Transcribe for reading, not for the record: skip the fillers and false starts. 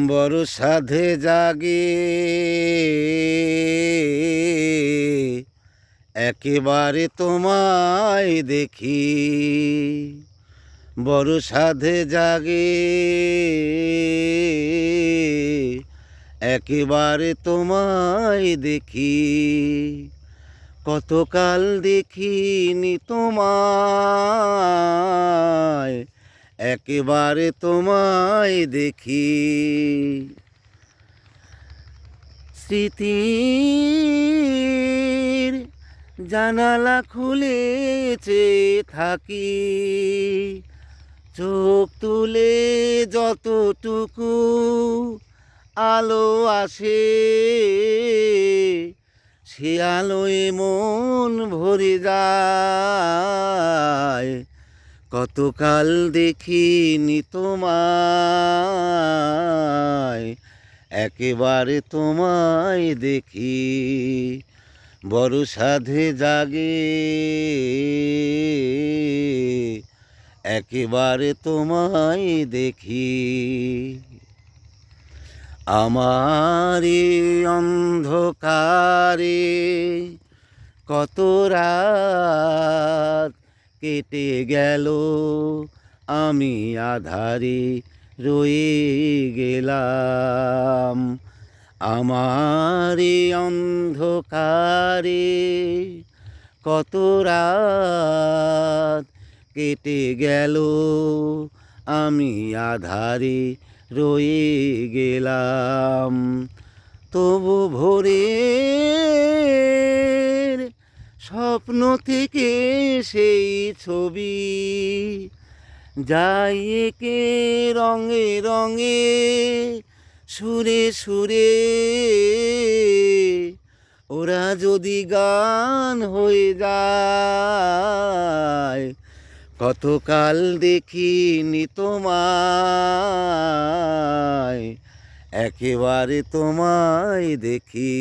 বড় সাধে জাগে একেবারে তোমায় দেখি, বড় সাধে জাগে একেবারে তোমায় দেখি। কতকাল দেখিনি তোমায়, একেবারে তোমায় দেখি। স্মৃতির জানালা খুলেছে থাকি, চোখ তুলে যতটুকু আলো আসে, সে আলোয় মন ভরে যায়। কতকাল দেখিনি তোমায়, একেবারে তোমায় দেখি। বড় সাধে জাগে একেবারে তোমায় দেখি। আমার এই অন্ধকারে কত রাত কেটে গেল, আমি আধারে রয়ে গেলাম। আমার এই অন্ধকারে কত রাত কেটে গেল, আমি আধারে রয়ে গেলাম। তবু ভোরের স্বপ্ন থেকে সেই ছবি যাই একে রঙে রঙে সুরে সুরে, ওরা যদি গান হয়ে যায়। কতকাল দেখিনি তোমায়, একেবারে তোমায় দেখি।